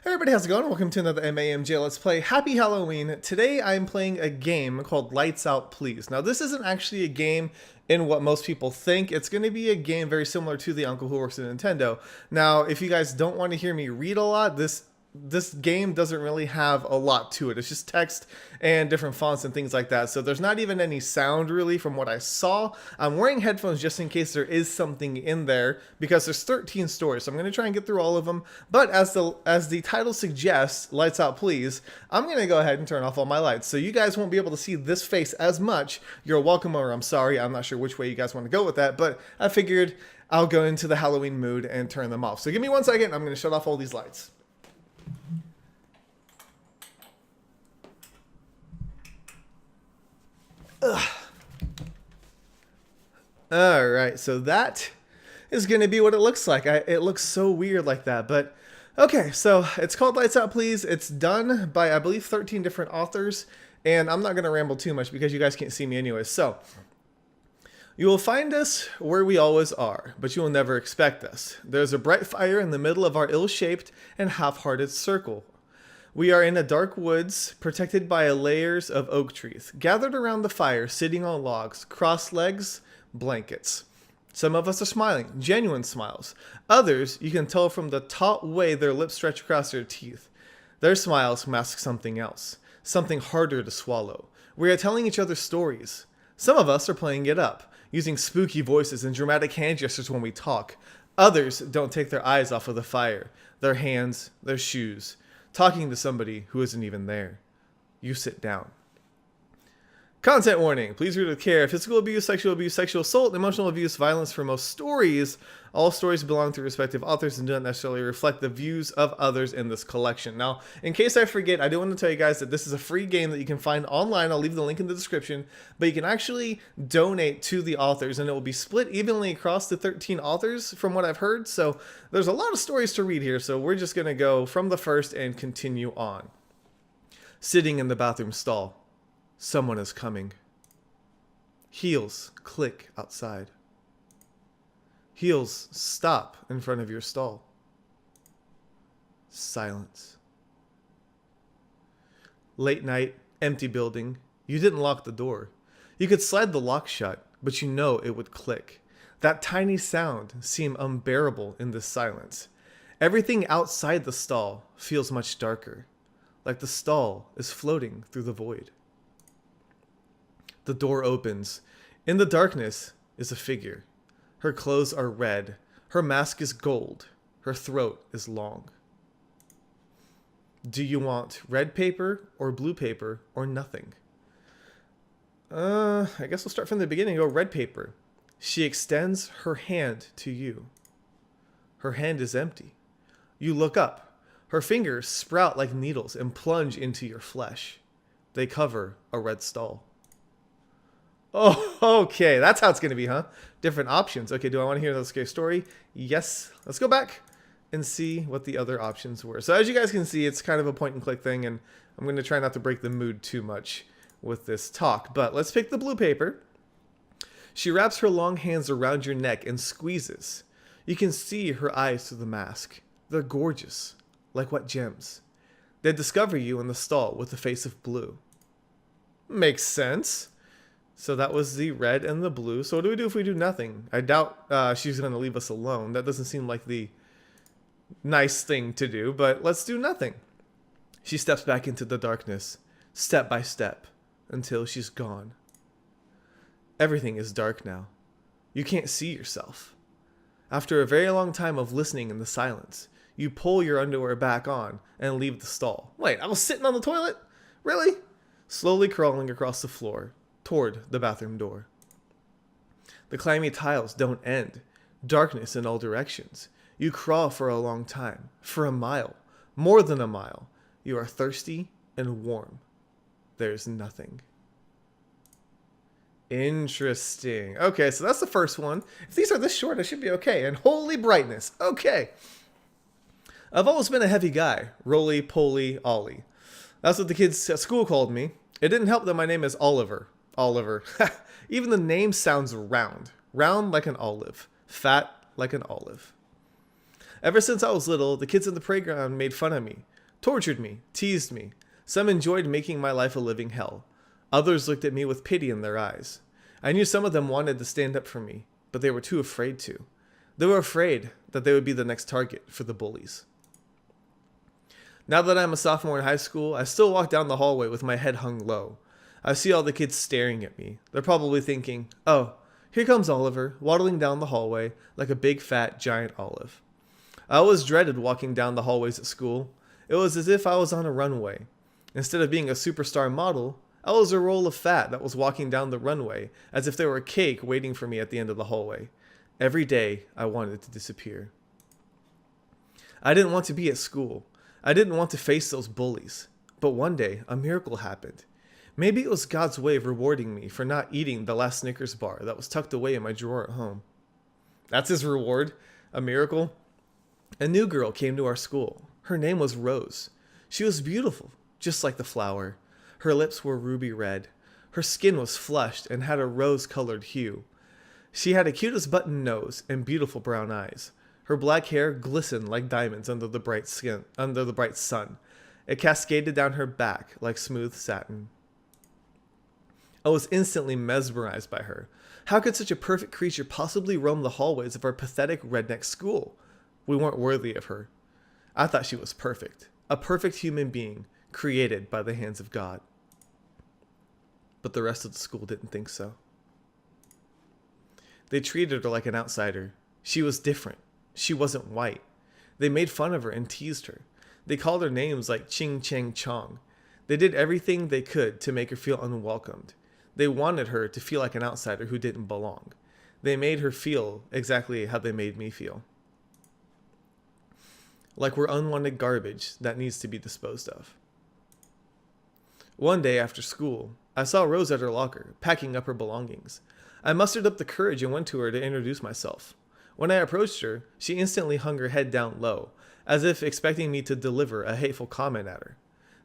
Hey everybody, how's it going? Welcome to another MAMJ Let's Play. Happy Halloween. Today I'm playing a game called Lights Out Please. Now this isn't actually a game in what most people think. It's going to be a game very similar to the uncle who works at Nintendo. Now if you guys don't want to hear me read a lot, this game doesn't really have a lot to it. It's just text and different fonts and things like that. So there's not even any sound really from what I saw. I'm wearing headphones just in case there is something in there because there's 13 stories. So I'm going to try and get through all of them. But as the title suggests, Lights Out Please, I'm going to go ahead and turn off all my lights. So you guys won't be able to see this face as much. You're welcome or I'm sorry. I'm not sure which way you guys want to go with that. But I figured I'll go into the Halloween mood and turn them off. So give me 1 second. I'm going to shut off all these lights. Ugh. All right, so that is going to be what it looks like. It looks so weird like that, but okay, so it's called Lights Out Please. It's done by, I believe, 13 different authors, and I'm not going to ramble too much because you guys can't see me anyway. So you will find us where we always are, but you will never expect us. There's a bright fire in the middle of our ill-shaped and half-hearted circle. We are in a dark woods, protected by layers of oak trees, gathered around the fire, sitting on logs, crossed legs, blankets. Some of us are smiling, genuine smiles. Others, you can tell from the taut way their lips stretch across their teeth. Their smiles mask something else, something harder to swallow. We are telling each other stories. Some of us are playing it up, using spooky voices and dramatic hand gestures when we talk. Others don't take their eyes off of the fire, their hands, their shoes, talking to somebody who isn't even there. You sit down. Content warning. Please read with care. Physical abuse, sexual assault, emotional abuse, violence for most stories. All stories belong to respective authors and do not necessarily reflect the views of others in this collection. Now, in case I forget, I do want to tell you guys that this is a free game that you can find online. I'll leave the link in the description. But you can actually donate to the authors, and it will be split evenly across the 13 authors from what I've heard. So there's a lot of stories to read here. So we're just going to go from the first and continue on. Sitting in the bathroom stall. Someone is coming. Heels click outside. Heels stop in front of your stall. Silence. Late night, empty building. You didn't lock the door. You could slide the lock shut, but you know it would click. That tiny sound seemed unbearable in this silence. Everything outside the stall feels much darker, like the stall is floating through the void. The door opens. In the darkness is a figure. Her clothes are red. Her mask is gold. Her throat is long. Do you want red paper or blue paper or nothing? I guess we'll start from the beginning and go red paper. She extends her hand to you. Her hand is empty. You look up. Her fingers sprout like needles and plunge into your flesh. They cover a red stall. Oh, okay. That's how it's going to be, huh? Different options. Okay, do I want to hear the scary story? Yes. Let's go back and see what the other options were. So as you guys can see, it's kind of a point and click thing, and I'm going to try not to break the mood too much with this talk. But let's pick the blue paper. She wraps her long hands around your neck and squeezes. You can see her eyes through the mask. They're gorgeous, like wet gems. They discover you in the stall with a face of blue. Makes sense. So that was the red and the blue. So what do we do if we do nothing? I doubt she's going to leave us alone. That doesn't seem like the nice thing to do, but let's do nothing. She steps back into the darkness, step by step, until she's gone. Everything is dark now. You can't see yourself. After a very long time of listening in the silence, you pull your underwear back on and leave the stall. Wait, I was sitting on the toilet? Really? Slowly crawling across the floor toward the bathroom door. The clammy tiles don't end. Darkness in all directions. You crawl for a long time, for a mile, more than a mile. You are thirsty and warm. There's nothing. Interesting. Okay, so that's the first one. If these are this short, I should be okay. And holy brightness. Okay. I've always been a heavy guy. Roly-poly Ollie. That's what the kids at school called me. It didn't help that my name is Oliver. Oliver. Even the name sounds round. Round like an olive. Fat like an olive. Ever since I was little, the kids in the playground made fun of me, tortured me, teased me. Some enjoyed making my life a living hell. Others looked at me with pity in their eyes. I knew some of them wanted to stand up for me, but they were too afraid to. They were afraid that they would be the next target for the bullies. Now that I'm a sophomore in high school, I still walk down the hallway with my head hung low. I see all the kids staring at me. They're probably thinking, oh, here comes Oliver, waddling down the hallway like a big fat giant olive. I always dreaded walking down the hallways at school. It was as if I was on a runway. Instead of being a superstar model, I was a roll of fat that was walking down the runway as if there were a cake waiting for me at the end of the hallway. Every day, I wanted to disappear. I didn't want to be at school. I didn't want to face those bullies. But one day, a miracle happened. Maybe it was God's way of rewarding me for not eating the last Snickers bar that was tucked away in my drawer at home. That's his reward? A miracle? A new girl came to our school. Her name was Rose. She was beautiful, just like the flower. Her lips were ruby red. Her skin was flushed and had a rose-colored hue. She had a cute as button nose and beautiful brown eyes. Her black hair glistened like diamonds under the bright sun. It cascaded down her back like smooth satin. I was instantly mesmerized by her. How could such a perfect creature possibly roam the hallways of our pathetic redneck school? We weren't worthy of her. I thought she was perfect. A perfect human being, created by the hands of God. But the rest of the school didn't think so. They treated her like an outsider. She was different. She wasn't white. They made fun of her and teased her. They called her names like Ching Chang Chong. They did everything they could to make her feel unwelcomed. They wanted her to feel like an outsider who didn't belong. They made her feel exactly how they made me feel. Like we're unwanted garbage that needs to be disposed of. One day after school, I saw Rose at her locker, packing up her belongings. I mustered up the courage and went to her to introduce myself. When I approached her, she instantly hung her head down low, as if expecting me to deliver a hateful comment at her.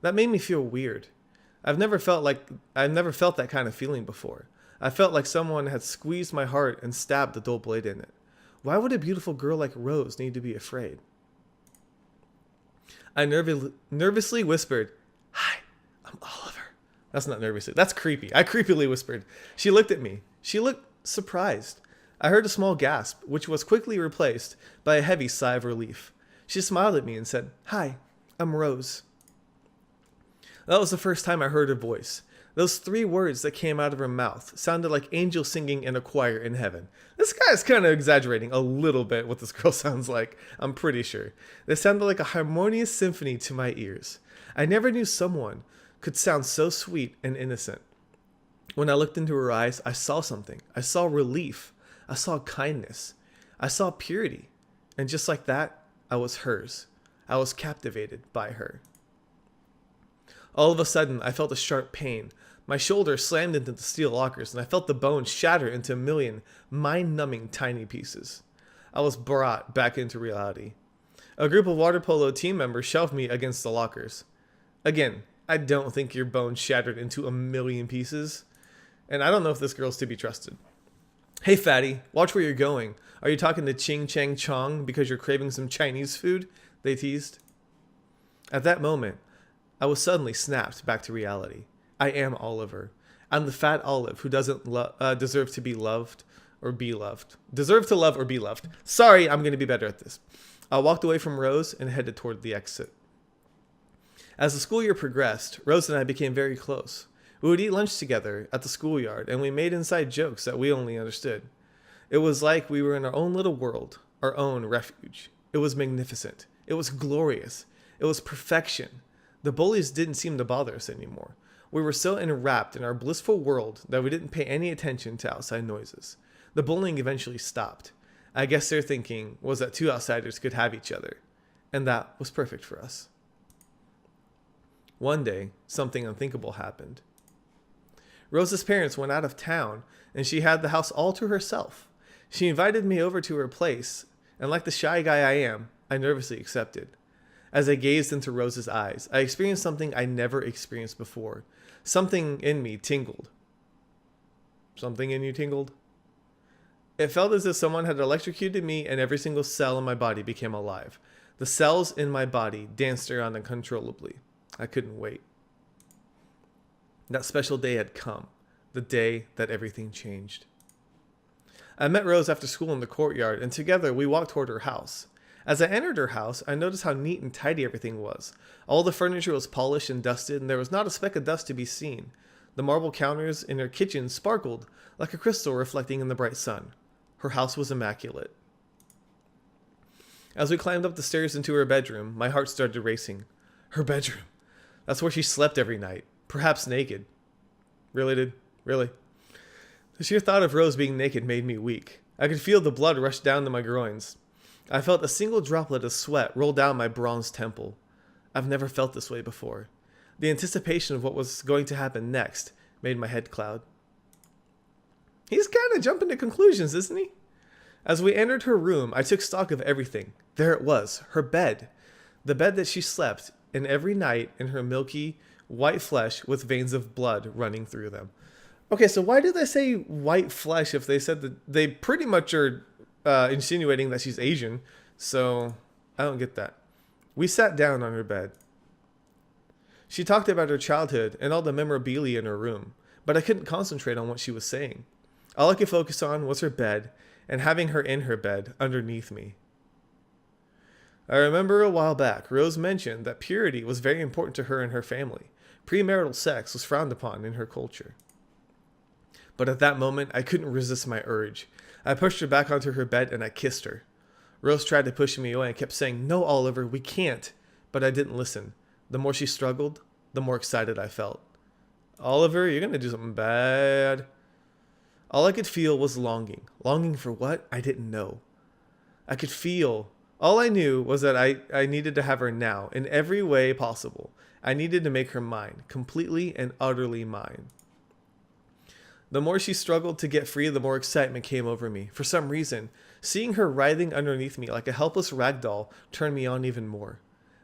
That made me feel weird. I've never felt that kind of feeling before. I felt like someone had squeezed my heart and stabbed a dull blade in it. Why would a beautiful girl like Rose need to be afraid? I nervously whispered, "Hi, I'm Oliver." That's not nervously. That's creepy. I creepily whispered. She looked at me. She looked surprised. I heard a small gasp, which was quickly replaced by a heavy sigh of relief. She smiled at me and said, "Hi, I'm Rose." That was the first time I heard her voice. Those 3 words that came out of her mouth sounded like angels singing in a choir in heaven. This guy's kind of exaggerating a little bit what this girl sounds like, I'm pretty sure. They sounded like a harmonious symphony to my ears. I never knew someone could sound so sweet and innocent. When I looked into her eyes, I saw something. I saw relief. I saw kindness. I saw purity. And just like that, I was hers. I was captivated by her. All of a sudden, I felt a sharp pain. My shoulder slammed into the steel lockers, and I felt the bones shatter into a million mind-numbing tiny pieces. I was brought back into reality. A group of water polo team members shoved me against the lockers. Again, I don't think your bones shattered into a million pieces. And I don't know if this girl's to be trusted. "Hey, fatty, watch where you're going. Are you talking to Ching Chang Chong because you're craving some Chinese food?" they teased. At that moment, I was suddenly snapped back to reality. I am Oliver. I'm the fat olive who doesn't deserve to be loved or be loved. Deserve to love or be loved. Sorry, I'm going to be better at this. I walked away from Rose and headed toward the exit. As the school year progressed, Rose and I became very close. We would eat lunch together at the schoolyard, and we made inside jokes that we only understood. It was like we were in our own little world, our own refuge. It was magnificent. It was glorious. It was perfection. The bullies didn't seem to bother us anymore. We were so enwrapped in our blissful world that we didn't pay any attention to outside noises. The bullying eventually stopped. I guess their thinking was that 2 outsiders could have each other, and that was perfect for us. One day, something unthinkable happened. Rose's parents went out of town, and she had the house all to herself. She invited me over to her place, and like the shy guy I am, I nervously accepted. As I gazed into Rose's eyes, I experienced something I never experienced before. Something in me tingled. Something in you tingled? It felt as if someone had electrocuted me and every single cell in my body became alive. The cells in my body danced around uncontrollably. I couldn't wait. That special day had come, the day that everything changed. I met Rose after school in the courtyard, and together we walked toward her house. As I entered her house, I noticed how neat and tidy everything was. All the furniture was polished and dusted, and there was not a speck of dust to be seen. The marble counters in her kitchen sparkled like a crystal reflecting in the bright sun. Her house was immaculate. As we climbed up the stairs into her bedroom, my heart started racing. Her bedroom. That's where she slept every night, perhaps naked. Really, dude? Really? The sheer thought of Rose being naked made me weak. I could feel the blood rush down to my groins. I felt a single droplet of sweat roll down my bronze temple. I've never felt this way before. The anticipation of what was going to happen next made my head cloud. He's kind of jumping to conclusions, isn't he? As we entered her room, I took stock of everything. There it was, her bed. The bed that she slept in every night in her milky, white flesh with veins of blood running through them. Okay, so why do they say white flesh if they said that they pretty much are insinuating that she's Asian? So I don't get that. We sat down on her bed. She talked about her childhood and all the memorabilia in her room, but I couldn't concentrate on what she was saying. All I could focus on was her bed and having her in her bed underneath me. I remember a while back, Rose mentioned that purity was very important to her and her family. Premarital sex was frowned upon in her culture. But at that moment, I couldn't resist my urge. I pushed her back onto her bed and I kissed her. Rose tried to push me away and kept saying, "No, Oliver, we can't." But I didn't listen. The more she struggled, the more excited I felt. "Oliver, you're going to do something bad." All I could feel was longing. Longing for what? I didn't know. I could feel. All I knew was that I needed to have her now, in every way possible. I needed to make her mine, completely and utterly mine. The more she struggled to get free, the more excitement came over me. For some reason, seeing her writhing underneath me like a helpless rag doll turned me on even more.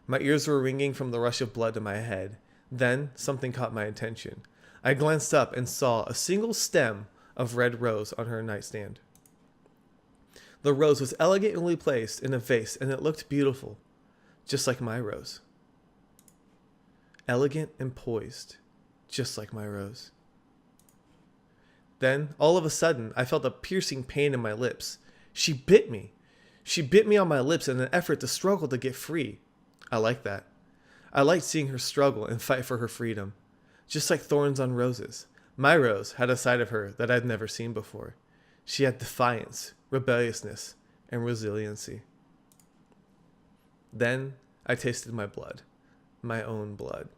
My ears were ringing from the rush of blood to my head. Then, something caught my attention. I glanced up and saw a single stem of red rose on her nightstand. The rose was elegantly placed in a vase and it looked beautiful, just like my rose. Elegant and poised, just like my rose. Then, all of a sudden, I felt a piercing pain in my lips. She bit me. She bit me on my lips in an effort to struggle to get free. I liked that. I liked seeing her struggle and fight for her freedom. Just like thorns on roses, my rose had a side of her that I'd never seen before. She had defiance, rebelliousness, and resiliency. Then I tasted my blood, my own blood.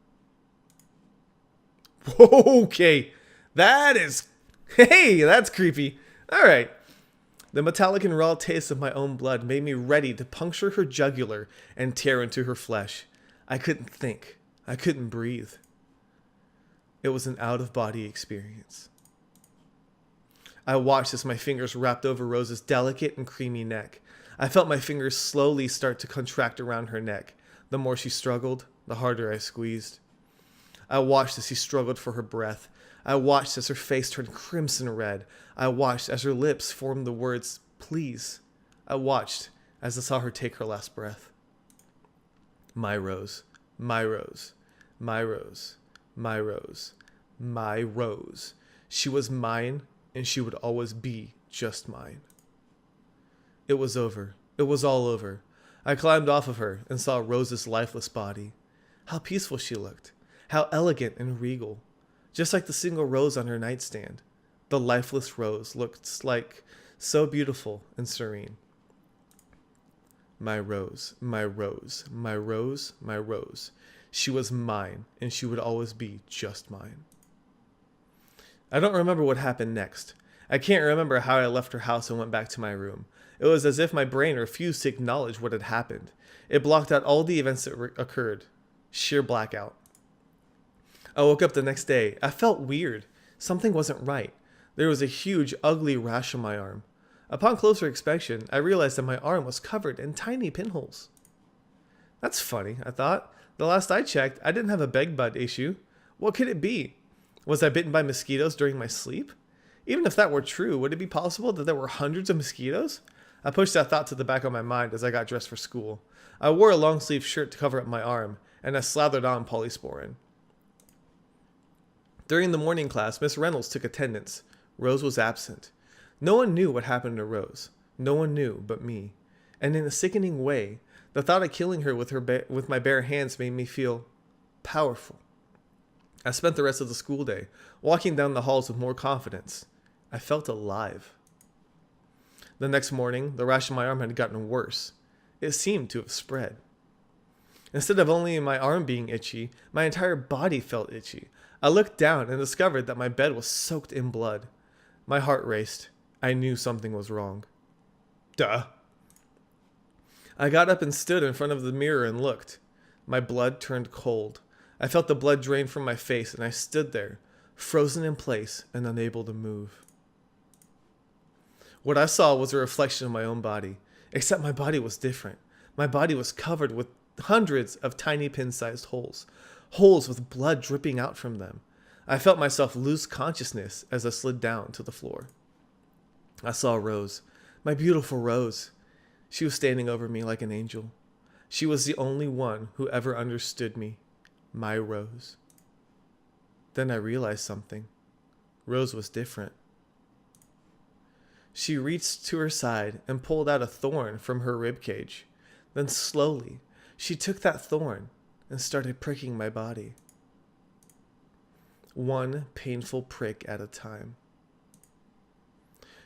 Okay, that's creepy. All right. The metallic and raw taste of my own blood made me ready to puncture her jugular and tear into her flesh. I couldn't think. I couldn't breathe. It was an out-of-body experience. I watched as my fingers wrapped over Rose's delicate and creamy neck. I felt my fingers slowly start to contract around her neck. The more she struggled, the harder I squeezed. I watched as she struggled for her breath. I watched as her face turned crimson red. I watched as her lips formed the words, "Please." I watched as I saw her take her last breath. My rose, my rose, my rose, my rose, my rose. She was mine, and she would always be just mine. It was over. It was all over. I climbed off of her and saw Rose's lifeless body. How peaceful she looked. How elegant and regal. Just like the single rose on her nightstand. The lifeless rose looked like so beautiful and serene. My rose, my rose, my rose, my rose. She was mine, and she would always be just mine. I don't remember what happened next. I can't remember how I left her house and went back to my room. It was as if my brain refused to acknowledge what had happened. It blocked out all the events that occurred. Sheer blackout. I woke up the next day. I felt weird. Something wasn't right. There was a huge, ugly rash on my arm. Upon closer inspection, I realized that my arm was covered in tiny pinholes. That's funny, I thought. The last I checked, I didn't have a bed bug issue. What could it be? Was I bitten by mosquitoes during my sleep? Even if that were true, would it be possible that there were hundreds of mosquitoes? I pushed that thought to the back of my mind as I got dressed for school. I wore a long-sleeved shirt to cover up my arm, and I slathered on polysporin. During the morning class, Miss Reynolds took attendance. Rose was absent. No one knew what happened to Rose. No one knew but me. And in a sickening way, the thought of killing her with my bare hands made me feel powerful. I spent the rest of the school day walking down the halls with more confidence. I felt alive. The next morning, the rash on my arm had gotten worse. It seemed to have spread. Instead of only my arm being itchy, my entire body felt itchy. I looked down and discovered that my bed was soaked in blood. My heart raced. I knew something was wrong. Duh. I got up and stood in front of the mirror and looked. My blood turned cold. I felt the blood drain from my face, and I stood there, frozen in place and unable to move. What I saw was a reflection of my own body, except my body was different. My body was covered with hundreds of tiny pin-sized holes, holes with blood dripping out from them. I felt myself lose consciousness as I slid down to the floor. I saw Rose, my beautiful Rose. She was standing over me like an angel. She was the only one who ever understood me, my Rose. Then I realized something. Rose was different. She reached to her side and pulled out a thorn from her ribcage. Then slowly, she took that thorn and started pricking my body. One painful prick at a time.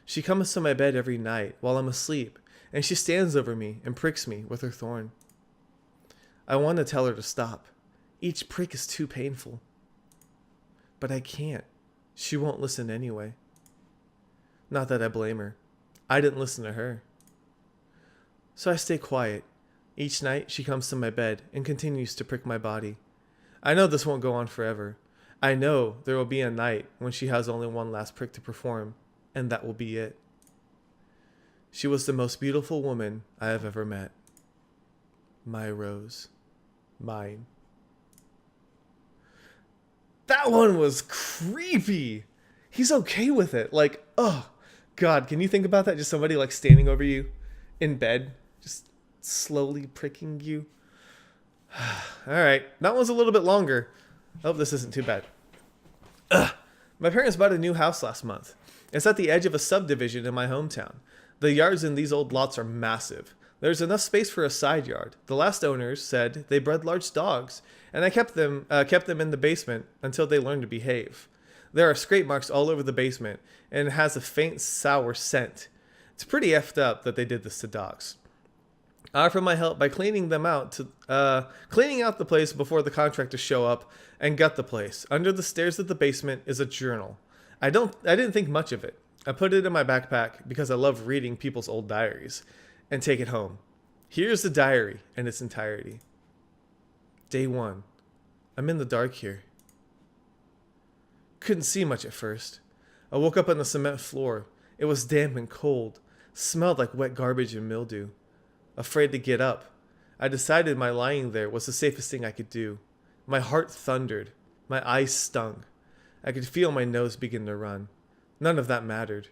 She comes to my bed every night while I'm asleep, and she stands over me and pricks me with her thorn. I want to tell her to stop. Each prick is too painful. But I can't. She won't listen anyway. Not that I blame her. I didn't listen to her. So I stay quiet. Each night she comes to my bed and continues to prick my body. I know this won't go on forever. I know there will be a night when she has only one last prick to perform, and that will be it. She was the most beautiful woman I have ever met. My Rose. Mine. That one was creepy. He's okay with it. Like, oh, God, can you think about that? Just somebody like standing over you in bed, just slowly pricking you. All right, that one's a little bit longer. I hope this isn't too bad. My parents bought a new house last month. It's at the edge of a subdivision in my hometown. The yards in these old lots are massive. There's enough space for a side yard. The last owners said they bred large dogs, and I kept them in the basement until they learned to behave. There are scrape marks all over the basement, and it has a faint sour scent. It's pretty effed up that they did this to dogs. I offer my help by cleaning out the place before the contractors show up and gut the place. Under the stairs of the basement is a journal. I didn't think much of it. I put it in my backpack because I love reading people's old diaries and take it home. Here's the diary in its entirety. Day 1. I'm in the dark here. Couldn't see much at first. I woke up on the cement floor. It was damp and cold. Smelled like wet garbage and mildew. Afraid to get up, I decided my lying there was the safest thing I could do. My heart thundered. My eyes stung. I could feel my nose begin to run. None of that mattered.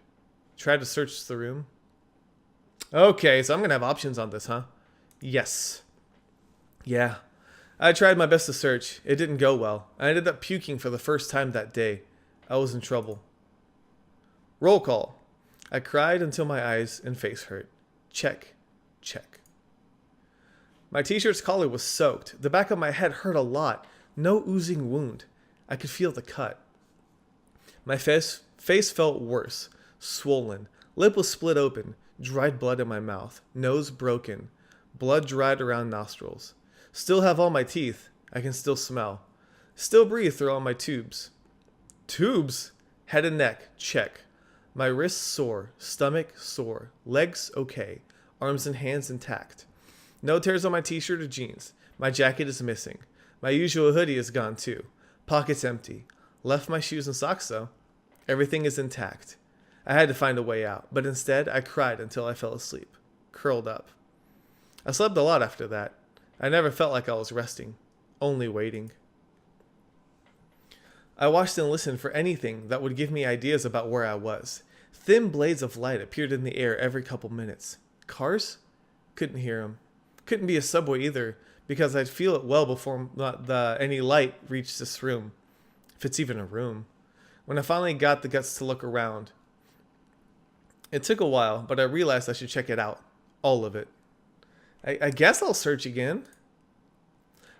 Try to search the room. Okay, so I'm going to have options on this, huh? Yes. Yeah. I tried my best to search. It didn't go well. I ended up puking for the first time that day. I was in trouble. Roll call. I cried until my eyes and face hurt. Check. Check. My t-shirt's collar was soaked. The back of my head hurt a lot. No oozing wound. I could feel the cut. My face felt worse. Swollen. Lip was split open. Dried blood in my mouth. Nose broken. Blood dried around nostrils. Still have all my teeth. I can still smell. Still breathe through all my tubes. Tubes? Head and neck. Check. My wrists sore. Stomach sore. Legs okay. Arms and hands intact. No tears on my t-shirt or jeans. My jacket is missing. My usual hoodie is gone too. Pockets empty. Left my shoes and socks though. Everything is intact. I had to find a way out, but instead I cried until I fell asleep, curled up. I slept a lot after that. I never felt like I was resting, only waiting. I watched and listened for anything that would give me ideas about where I was. Thin blades of light appeared in the air every couple minutes. Cars? Couldn't hear them. Couldn't be a subway either, because I'd feel it well before any light reached this room. If it's even a room. When I finally got the guts to look around, it took a while, but I realized I should check it out. All of it. I guess I'll search again.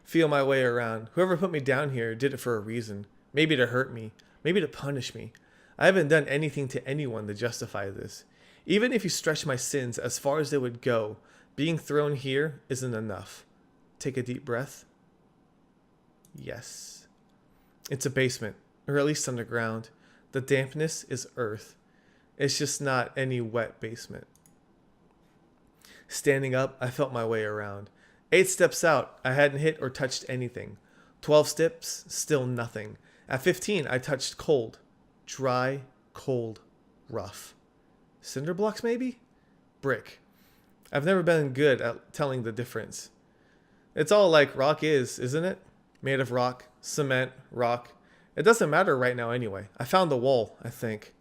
Feel my way around. Whoever put me down here did it for a reason. Maybe to hurt me. Maybe to punish me. I haven't done anything to anyone to justify this. Even if you stretch my sins as far as they would go, being thrown here isn't enough. Take a deep breath. Yes. It's a basement, or at least underground. The dampness is earth. It's just not any wet basement. Standing up, I felt my way around. 8 steps out, I hadn't hit or touched anything. 12 steps, still nothing. At 15, I touched cold. Dry, cold, rough. Cinder blocks, maybe? Brick. I've never been good at telling the difference. It's all like rock is, isn't it? Made of rock, cement, rock. It doesn't matter right now anyway. I found the wall, I think.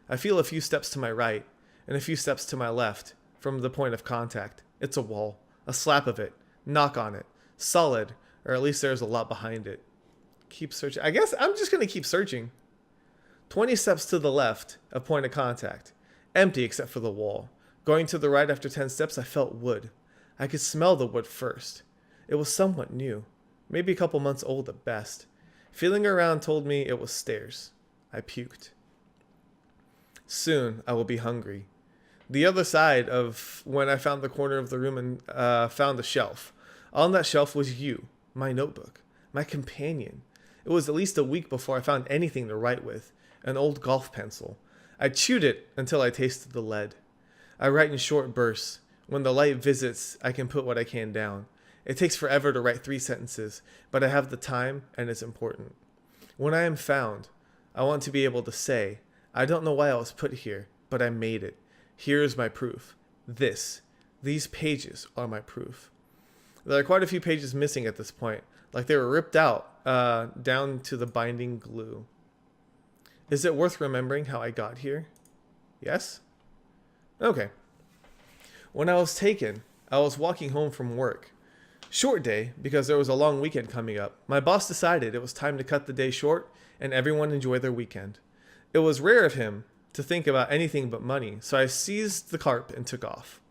I feel a few steps to my right, and a few steps to my left, from the point of contact. It's a wall. A slap of it. Knock on it. Solid, or at least there's a lot behind it. Keep searching. I guess I'm just going to keep searching. 20 steps to the left of point of contact. Empty except for the wall. Going to the right after 10 steps, I felt wood. I could smell the wood first. It was somewhat new. Maybe a couple months old at best. Feeling around told me it was stairs. I puked. Soon I will be hungry. The other side of when I found the corner of the room and found the shelf. On that shelf was you, my notebook, my companion. It was at least a week before I found anything to write with. An old golf pencil. I chewed it until I tasted the lead. I write in short bursts. When the light visits, I can put what I can down. It takes forever to write 3 sentences, but I have the time and it's important. When I am found, I want to be able to say, I don't know why I was put here, but I made it. Here is my proof. These pages are my proof. There are quite a few pages missing at this point, like they were ripped out down to the binding glue. Is it worth remembering how I got here? Yes? Okay. When I was taken, I was walking home from work. Short day, because there was a long weekend coming up. My boss decided it was time to cut the day short and everyone enjoy their weekend. It was rare of him to think about anything but money, so I seized the carp and took off.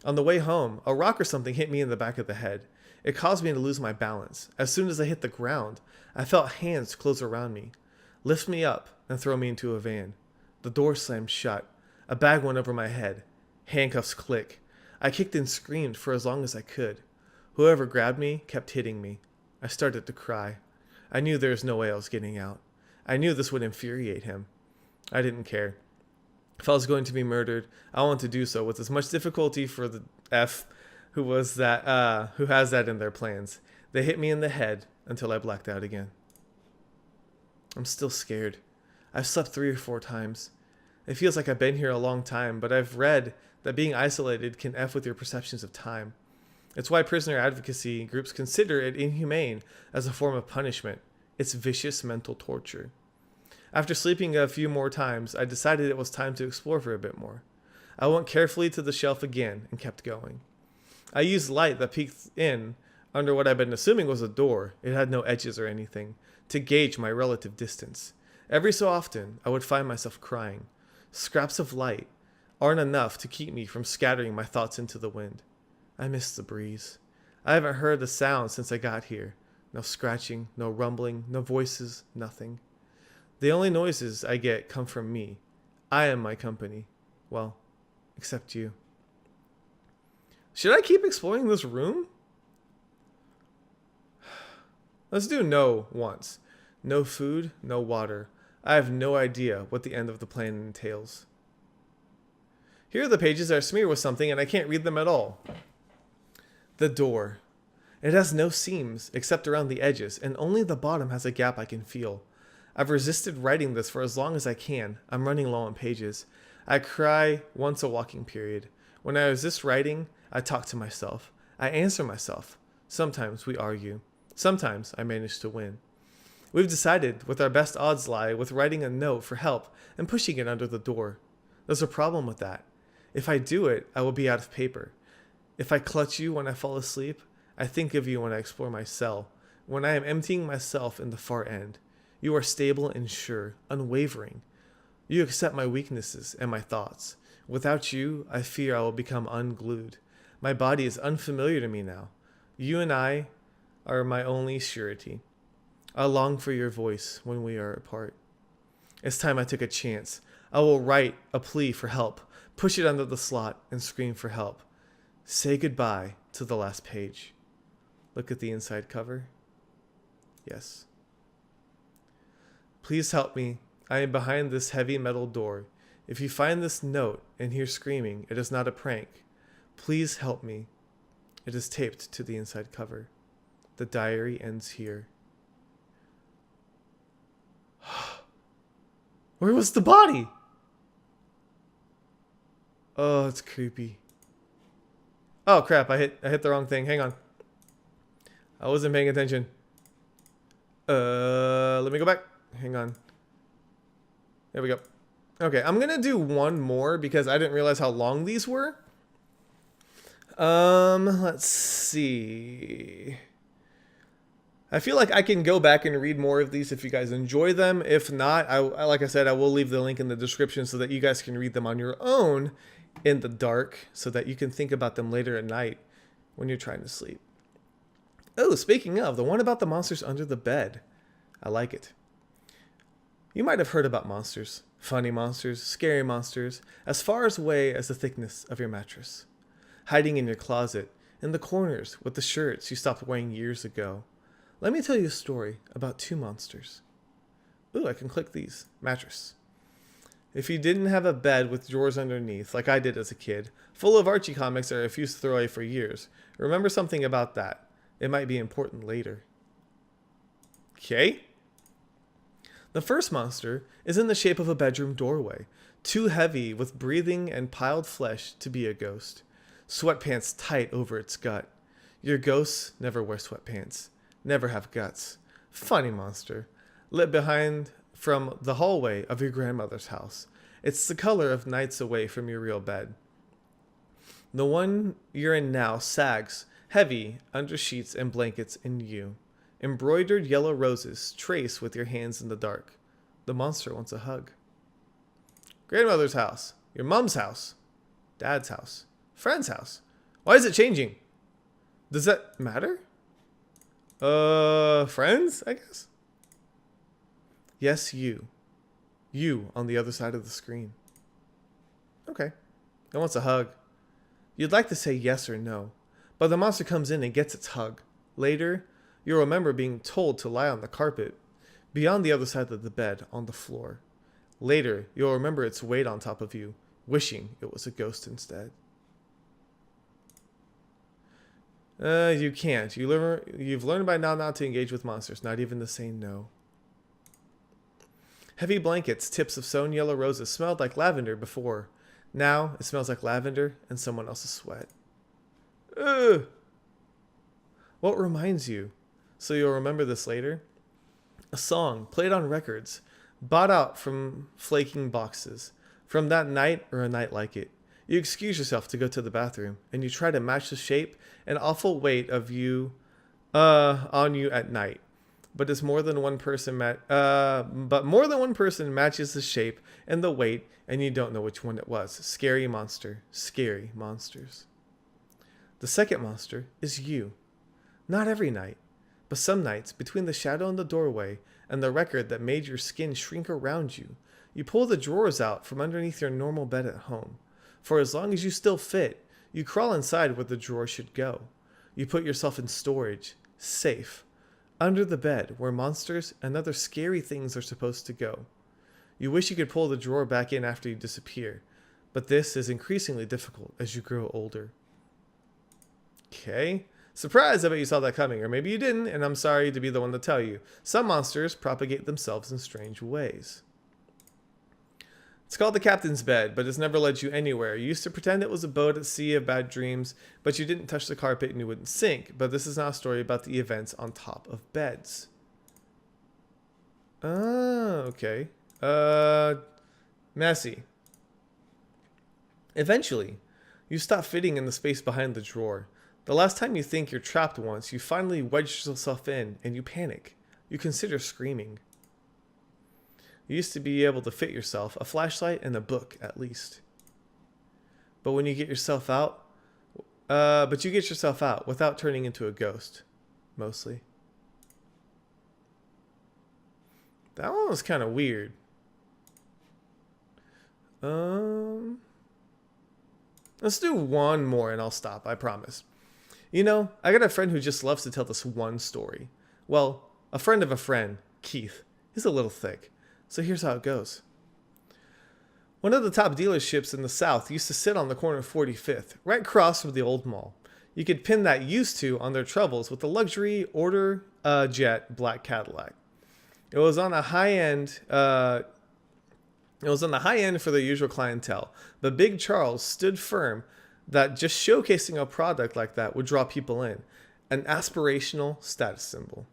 On the way home, a rock or something hit me in the back of the head. It caused me to lose my balance. As soon as I hit the ground, I felt hands close around me, lift me up, and throw me into a van. The door slammed shut. A bag went over my head. Handcuffs click. I kicked and screamed for as long as I could. Whoever grabbed me kept hitting me. I started to cry. I knew there was no way I was getting out. I knew this would infuriate him. I didn't care. If I was going to be murdered, I wanted to do so with as much difficulty for the F who has that in their plans. They hit me in the head until I blacked out again. I'm still scared. I've slept 3 or 4 times. It feels like I've been here a long time, but I've read that being isolated can F with your perceptions of time. It's why prisoner advocacy groups consider it inhumane as a form of punishment. It's vicious mental torture. After sleeping a few more times, I decided it was time to explore for a bit more. I went carefully to the shelf again and kept going. I used light that peeked in under what I'd been assuming was a door, it had no edges or anything, to gauge my relative distance. Every so often, I would find myself crying. Scraps of light aren't enough to keep me from scattering my thoughts into the wind. I miss the breeze. I haven't heard a sound since I got here. No scratching, no rumbling, no voices, nothing. The only noises I get come from me. I am my company. Well, except you. Should I keep exploring this room? Let's do no once. No food, no water. I have no idea what the end of the plan entails. Here are the pages that are smeared with something and I can't read them at all. The door. It has no seams except around the edges, and only the bottom has a gap I can feel. I've resisted writing this for as long as I can. I'm running low on pages. I cry once a walking period. When I resist writing, I talk to myself. I answer myself. Sometimes we argue. Sometimes I manage to win. We've decided with our best odds lie with writing a note for help and pushing it under the door. There's a problem with that. If I do it, I will be out of paper. If I clutch you when I fall asleep, I think of you when I explore my cell, when I am emptying myself in the far end. You are stable and sure, unwavering. You accept my weaknesses and my thoughts. Without you, I fear I will become unglued. My body is unfamiliar to me now. You and I are my only surety. I long for your voice when we are apart. It's time I took a chance. I will write a plea for help, push it under the slot, and scream for help. Say goodbye to the last page. Look at the inside cover. Yes. Please help me. I am behind this heavy metal door. If you find this note and hear screaming, it is not a prank. Please help me. It is taped to the inside cover. The diary ends here. Where was the body? Oh, it's creepy. Oh crap, I hit the wrong thing. Hang on. I wasn't paying attention. Let me go back. Hang on. There we go. Okay, I'm gonna do one more because I didn't realize how long these were. Let's see. I feel like I can go back and read more of these if you guys enjoy them. If not, I like I said, I will leave the link in the description so that you guys can read them on your own in the dark so that you can think about them later at night when you're trying to sleep. Oh, speaking of, the one about the monsters under the bed. I like it. You might have heard about monsters. Funny monsters, scary monsters, as far away as the thickness of your mattress. Hiding in your closet, in the corners with the shirts you stopped wearing years ago. Let me tell you a story about two monsters. Ooh, I can click these. Mattress. If you didn't have a bed with drawers underneath, like I did as a kid, full of Archie comics I refused to throw away for years, remember something about that. It might be important later. Okay. The first monster is in the shape of a bedroom doorway, too heavy with breathing and piled flesh to be a ghost. Sweatpants tight over its gut. Your ghosts never wear sweatpants. Never have guts. Funny monster. Lit behind from the hallway of your grandmother's house. It's the color of nights away from your real bed. The one you're in now sags, heavy, under sheets and blankets in you. Embroidered yellow roses trace with your hands in the dark. The monster wants a hug. Grandmother's house. Your mom's house. Dad's house. Friend's house. Why is it changing? Does that matter? Friends, I guess? Yes, you. You on the other side of the screen. Okay. It wants a hug. You'd like to say yes or no, but the monster comes in and gets its hug. Later, you'll remember being told to lie on the carpet, beyond the other side of the bed, on the floor. Later, you'll remember its weight on top of you, wishing it was a ghost instead. You can't. You've learned by now not to engage with monsters, not even to say no. Heavy blankets, tips of sewn yellow roses smelled like lavender before. Now it smells like lavender and someone else's sweat. Ugh. What reminds you? So you'll remember this later? A song played on records, bought out from flaking boxes, from that night or a night like it. You excuse yourself to go to the bathroom, and you try to match the shape and awful weight of you on you at night. But more than one person matches the shape and the weight, and you don't know which one it was. Scary monster. Scary monsters. The second monster is you. Not every night, but some nights, between the shadow in the doorway and the record that made your skin shrink around you, you pull the drawers out from underneath your normal bed at home. For as long as you still fit, you crawl inside where the drawer should go. You put yourself in storage, safe, under the bed where monsters and other scary things are supposed to go. You wish you could pull the drawer back in after you disappear, but this is increasingly difficult as you grow older. Okay. Surprise, I bet you saw that coming, or maybe you didn't, and I'm sorry to be the one to tell you. Some monsters propagate themselves in strange ways. It's called the captain's bed, but it's never led you anywhere. You used to pretend it was a boat at sea of bad dreams, but you didn't touch the carpet and you wouldn't sink. But this is now a story about the events on top of beds. Okay. Messy. Eventually, you stop fitting in the space behind the drawer. The last time you think you're trapped once, you finally wedge yourself in and you panic. You consider screaming. You used to be able to fit yourself, a flashlight and a book at least. But when you get yourself out, without turning into a ghost, mostly. That one was kind of weird. Let's do one more and I'll stop, I promise. You know, I got a friend who just loves to tell this one story. Well, a friend of a friend, Keith. He's a little thick. So here's how it goes. One of the top dealerships in the South used to sit on the corner of 45th, right across from the old mall. You could pin that used to on their troubles with the luxury order jet black Cadillac. It was on a high end. It was on the high end for the usual clientele, but Big Charles stood firm that just showcasing a product like that would draw people in, an aspirational status symbol.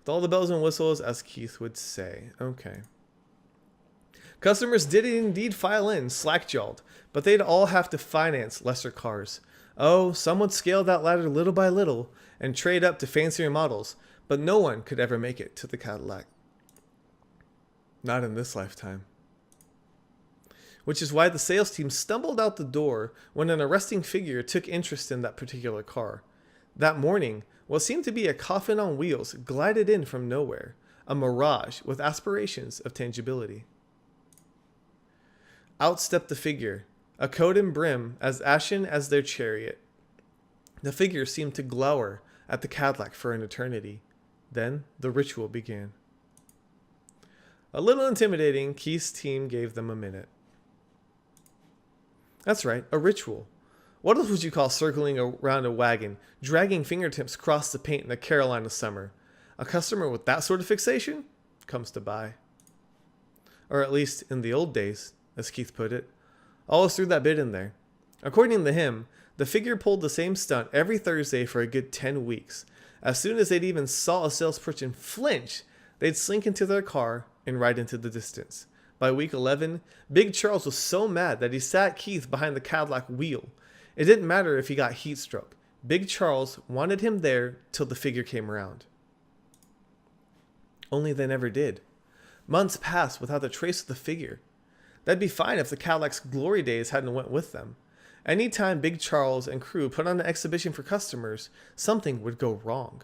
With all the bells and whistles, as Keith would say. Okay. Customers did indeed file in, slack-jawed, but they'd all have to finance lesser cars. Oh, some would scale that ladder little by little and trade up to fancier models, but no one could ever make it to the Cadillac. Not in this lifetime. Which is why the sales team stumbled out the door when an arresting figure took interest in that particular car. That morning, what seemed to be a coffin on wheels glided in from nowhere, a mirage with aspirations of tangibility. Out stepped the figure, a coat and brim as ashen as their chariot. The figure seemed to glower at the Cadillac for an eternity. Then the ritual began. A little intimidating, Keith's team gave them a minute. That's right, a ritual. What else would you call circling around a wagon, dragging fingertips across the paint in a Carolina summer? A customer with that sort of fixation comes to buy. Or at least in the old days, as Keith put it. Always threw that bit in there. According to him, the figure pulled the same stunt every Thursday for a good 10 weeks. As soon as they'd even saw a salesperson flinch, they'd slink into their car and ride into the distance. By week 11, Big Charles was so mad that he sat Keith behind the Cadillac wheel. It didn't matter if he got heat stroke. Big Charles wanted him there till the figure came around. Only they never did. Months passed without a trace of the figure. That'd be fine if the Cadillac's glory days hadn't went with them. Anytime Big Charles and crew put on an exhibition for customers, something would go wrong.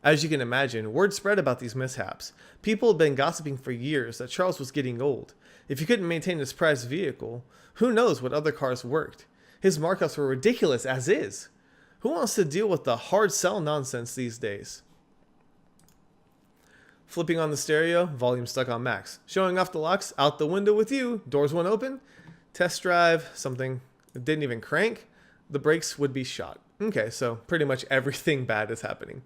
As you can imagine, word spread about these mishaps. People had been gossiping for years that Charles was getting old. If he couldn't maintain his prized vehicle, who knows what other cars worked? His markups were ridiculous as is. Who wants to deal with the hard sell nonsense these days? Flipping on the stereo, volume stuck on max. Showing off the locks, out the window with you, doors won't open. Test drive, something that didn't even crank. The brakes would be shot. Okay, so pretty much everything bad is happening.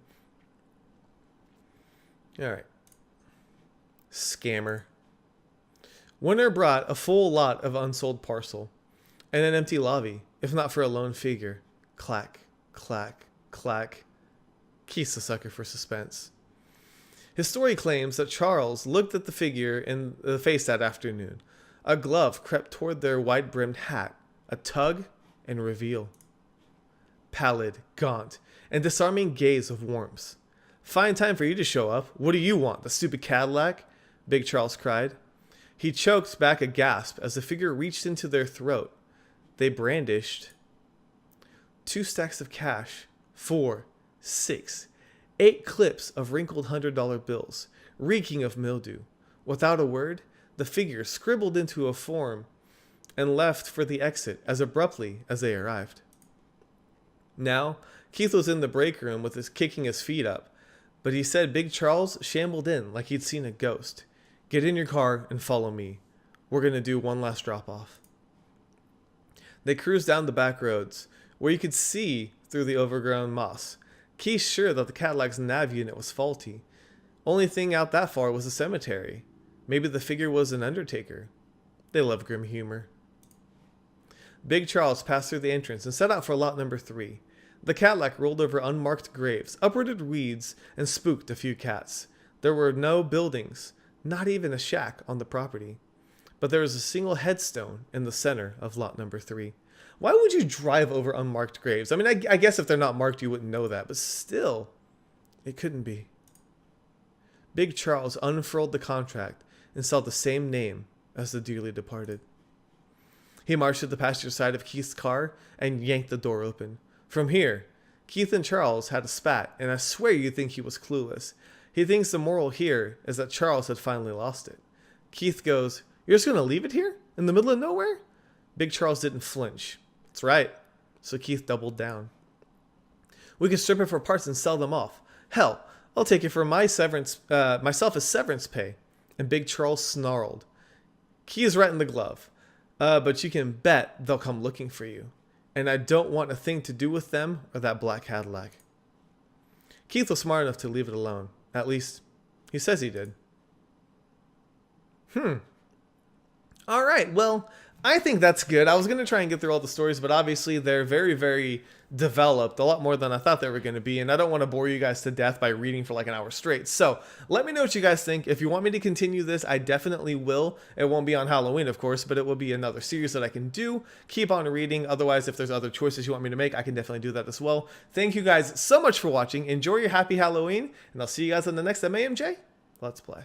Alright. Scammer. Winner brought a full lot of unsold parcel and an empty lobby, if not for a lone figure. Clack, clack, clack. Keith's a sucker for suspense. His story claims that Charles looked at the figure in the face that afternoon. A glove crept toward their wide-brimmed hat, a tug and reveal. Pallid, gaunt, and disarming gaze of warmth. Fine time for you to show up. What do you want, the stupid Cadillac? Big Charles cried. He choked back a gasp as the figure reached into their throat. They brandished 2 stacks of cash, 4, 6, 8 clips of wrinkled $100 bills, reeking of mildew. Without a word, the figure scribbled into a form and left for the exit as abruptly as they arrived. Now, Keith was in the break room with kicking his feet up, but he said Big Charles shambled in like he'd seen a ghost. Get in your car and follow me. We're going to do one last drop-off. They cruised down the back roads, where you could see through the overgrown moss. Keith sure that the Cadillac's nav unit was faulty. Only thing out that far was a cemetery. Maybe the figure was an undertaker. They love grim humor. Big Charles passed through the entrance and set out for lot number 3. The Cadillac rolled over unmarked graves, uprooted weeds, and spooked a few cats. There were no buildings, not even a shack on the property. But there was a single headstone in the center of lot number 3. Why would you drive over unmarked graves? I mean, I guess if they're not marked, you wouldn't know that, but still, it couldn't be. Big Charles unfurled the contract and saw the same name as the dearly departed. He marched to the passenger side of Keith's car and yanked the door open. From here, Keith and Charles had a spat, and I swear you'd think he was clueless. He thinks the moral here is that Charles had finally lost it. Keith goes, "You're just going to leave it here? In the middle of nowhere?" Big Charles didn't flinch. "That's right." So Keith doubled down. "We can strip it for parts and sell them off. Hell, I'll take it for myself as severance pay." And Big Charles snarled, "Key is right in the glove. But you can bet they'll come looking for you. And I don't want a thing to do with them or that black Cadillac." Keith was smart enough to leave it alone. At least, he says he did. All right, well, I think that's good. I was going to try and get through all the stories, but obviously they're very, very developed, a lot more than I thought they were going to be, and I don't want to bore you guys to death by reading for like an hour straight. So let me know what you guys think. If you want me to continue this, I definitely will. It won't be on Halloween, of course, but it will be another series that I can do. Keep on reading. Otherwise, if there's other choices you want me to make, I can definitely do that as well. Thank you guys so much for watching. Enjoy your happy Halloween, and I'll see you guys in the next MAMJ Let's Play.